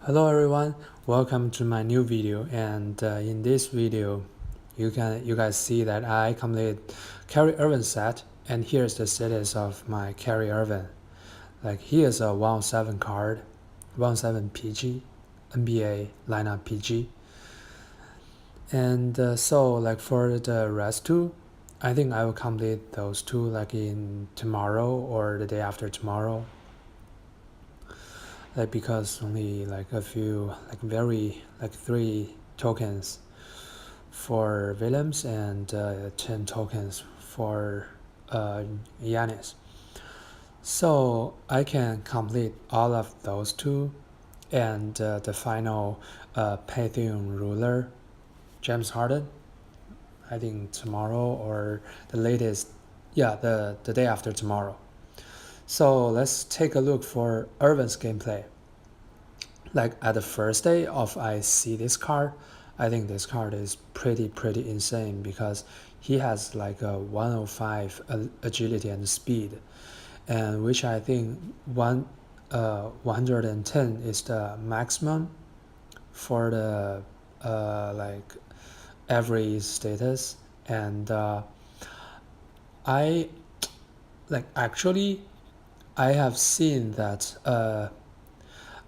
Hello everyone, welcome to my new video. And in this video, you guys see that I completed Kyrie Irvine set, and here's the status of my Kyrie Irvine. Like here's a 107 card, 107 PG, NBA lineup PG, and so like for the rest two, I think I will complete those two like in tomorrow or the day after tomorrow. Like because only like a few like 3 tokens for Williams and 10 tokens for Giannis. So I can complete all of those two, and the final Pantheon ruler, James Harden, I think tomorrow or the latest, yeah, the day after tomorrow. So let's take a look for Irvin's gameplay. Like at the first day of I see this card, I think this card is pretty insane because he has like a 105 agility and speed, and which I think 110 is the maximum for the like every status. And I like actually I have seen that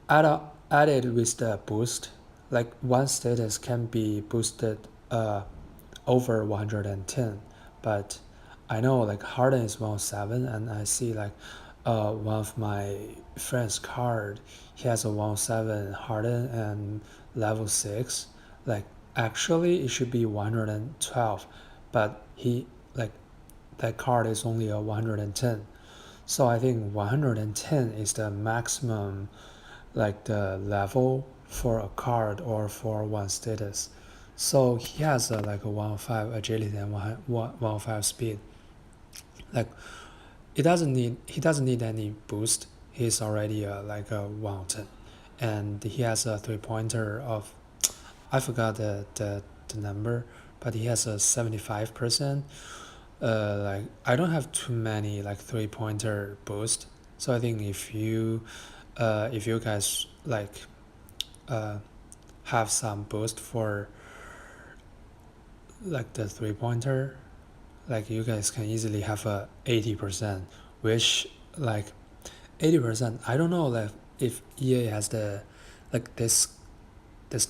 added with the boost, like one status can be boosted over 110, but I know like Harden is 107, and I see like one of my friend's card, he has a 107 Harden and level 6. Like actually it should be 112, but he like that card is only a 110. So I think 110 is the maximum, like the level for a card or for one status. So he has like a 105 agility and 105 speed. Like he doesn't need any boost. He's already like a 110, and he has a 3 pointer of, I forgot the number, but he has a 75%. Like I don't have too many like 3 pointer boost, so I think if you guys like have some boost for like the 3 pointer, like you guys can easily have a 80%, which like 80%, I don't know like if EA has the like this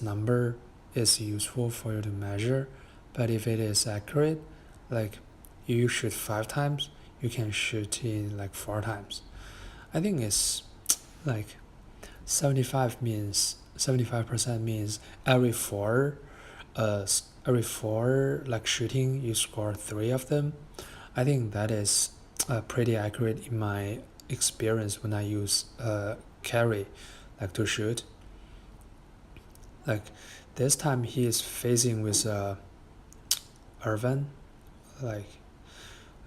number is useful for you to measure, but if it is accurate, like you shoot 5 times, you can shoot in like 4 times. I think it's like 75% means every four like shooting you score 3 of them. I think that is pretty accurate in my experience when I use carry like to shoot. Like this time he is facing with Irvine, like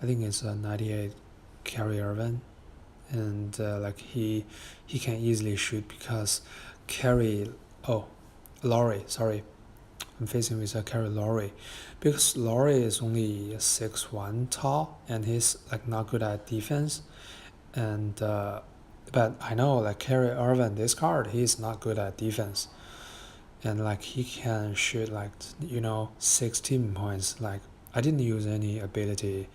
I think it's a 98 Kyrie Irvine, and like he can easily shoot because Kyrie, oh, Laurie, sorry, I'm facing with a Kyrie Laurie, because Laurie is only 6'1" tall and he's like not good at defense, and but I know like Kyrie Irvine, this card, he's not good at defense, and like he can shoot like 16 points. Like I didn't use any ability,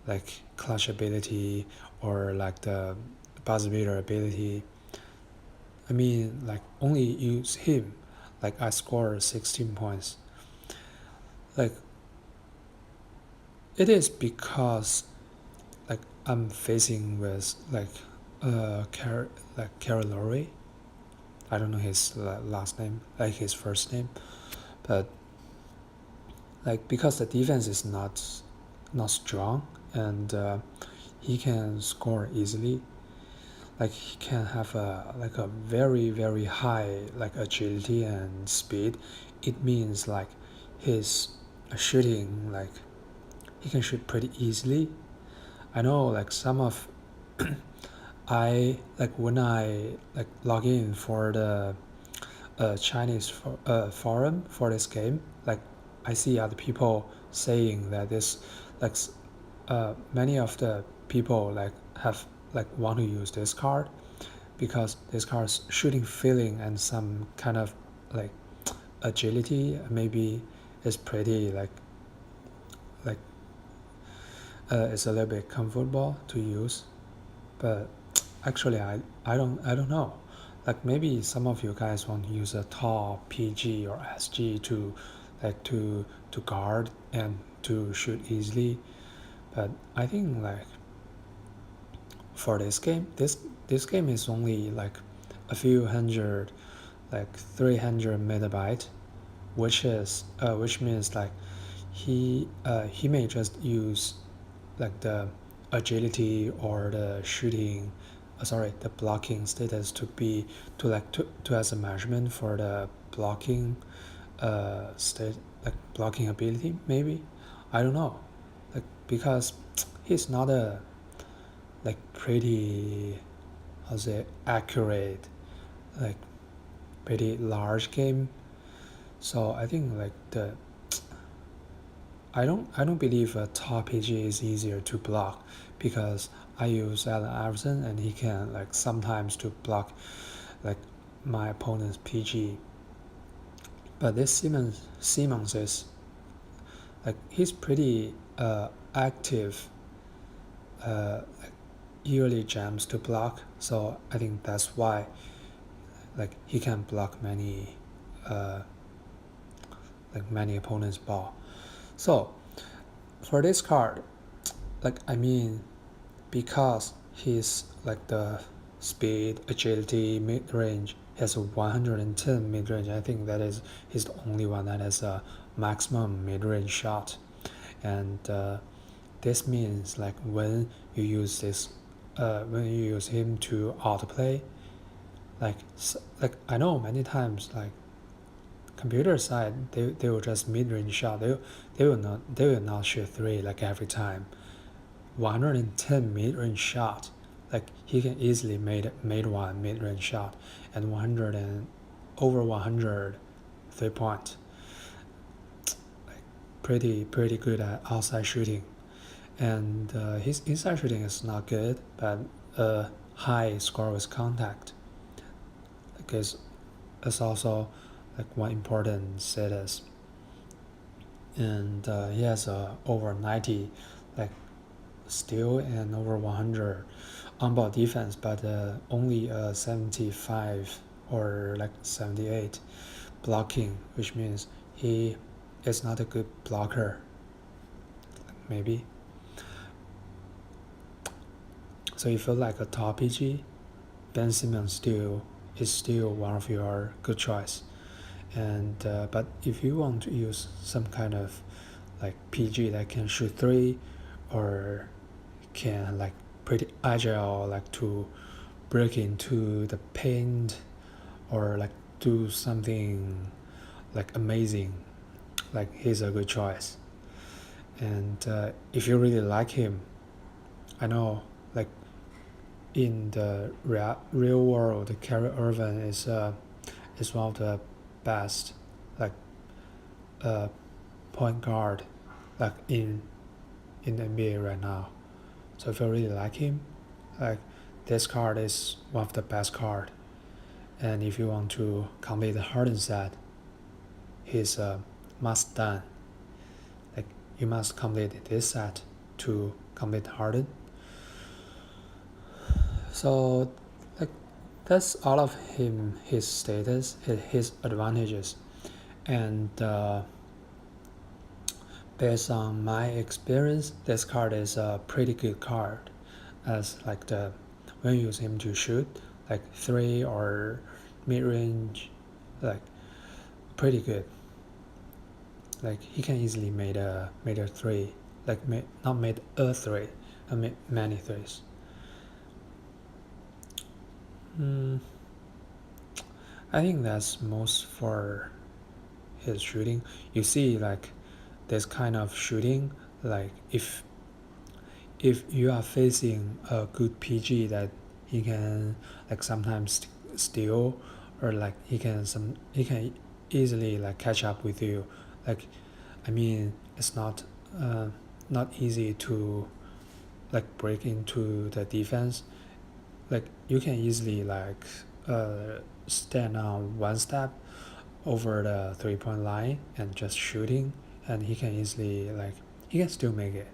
like clutch ability or like the buzzer beater ability. I mean like only use him, like I scored 16 points. Like it is because like I'm facing with like Carol Laurie. I don't know his last name, like his first name, but like because the defense is not strong, and he can score easily. Like he can have a very high like agility and speed. It means like his shooting, like he can shoot pretty easily. I know like some of I like when I like log in for the Chinese forum for this game, like I see other people saying that this like many of the people like have like want to use this card because this car's shooting feeling and some kind of like agility maybe is pretty like it's a little bit comfortable to use. But actually I don't know, like maybe some of you guys want to use a tall PG or SG to like to guard and to shoot easily. But I think like for this game, this game is only like a few hundred, like 300 megabyte, which means like he may just use like the agility or the shooting, the blocking status to as a measurement for the blocking state, like blocking ability maybe. I don't know, like because he's not a like pretty, how to say, accurate, like pretty large game. So I think like I don't believe a top PG is easier to block, because I use Allen Iverson and he can like sometimes to block like my opponent's PG. But this Simmons is like he's pretty active, like yearly jams to block. So I think that's why like he can block many like many opponents' ball. So for this card, like I mean, because he's like the speed, agility, mid range, he has a 110 mid range. I think that is he's the only one that has a maximum mid range shot, and this means like when you use him to outplay, like I know many times like computer side they will just mid range shot. They will not shoot three like every time. 110 mid range shot, like he can easily made one mid range shot, and 100 and over 100 3-point. Like pretty good at outside shooting, and his inside shooting is not good, but high score with contact. Because it's also like one important status, and he has over 90 like steal and over 100 on-ball defense, but only 75 or like 78 blocking, which means he is not a good blocker maybe. So if you like a top PG, Ben Simmons is still one of your good choice. And but if you want to use some kind of like PG that can shoot three, or can like pretty agile, like to break into the paint, or like do something like amazing, like he's a good choice. And if you really like him, I know like in the real world, Kyrie Irvine is one of the best like point guard like in the NBA right now. So if you really like him, like this card is one of the best card. And if you want to complete the Harden set, he's a must done. Like you must complete this set to complete Harden. So like that's all of his status, his advantages, and based on my experience, this card is a pretty good card, as like when you use him to shoot like three or mid range, like pretty good. Like he can easily made a three, like not made a three, but made many threes. I think that's most for his shooting. You see like this kind of shooting, like if you are facing a good PG that he can like sometimes steal, or like he can easily like catch up with you. Like I mean it's not easy to like break into the defense. like you can easily like stand on one step over the 3-point line and just shooting, and he can easily like he can still make it.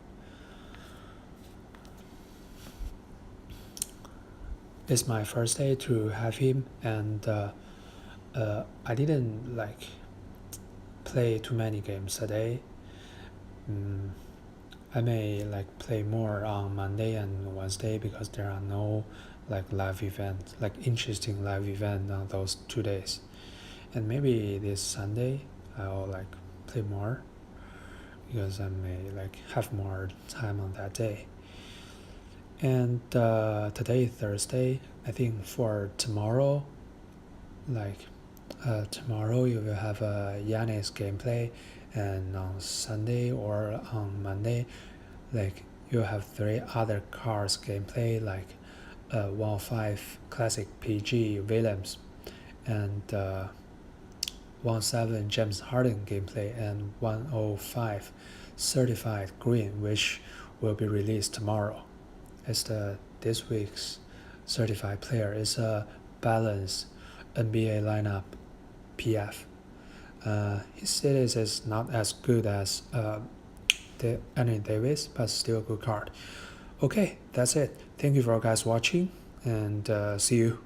It's my first day to have him, and I didn't like play too many games a day. I may like play more on Monday and Wednesday because there are no like live event, like interesting live event on those 2 days. And maybe this Sunday I'll like play more because I may like have more time on that day. And today Thursday, I think for tomorrow, like tomorrow you will have a Yannis gameplay, and on Sunday or on Monday, like you have 3 other cars gameplay, like 105 Classic PG Williams, and 17 James Harden gameplay, and 105 Certified Green, which will be released tomorrow. It's this week's certified player. Is a balanced NBA lineup PF. His status is not as good as Anthony Davis, but still a good card. Okay, that's it. Thank you for guys watching, and see you.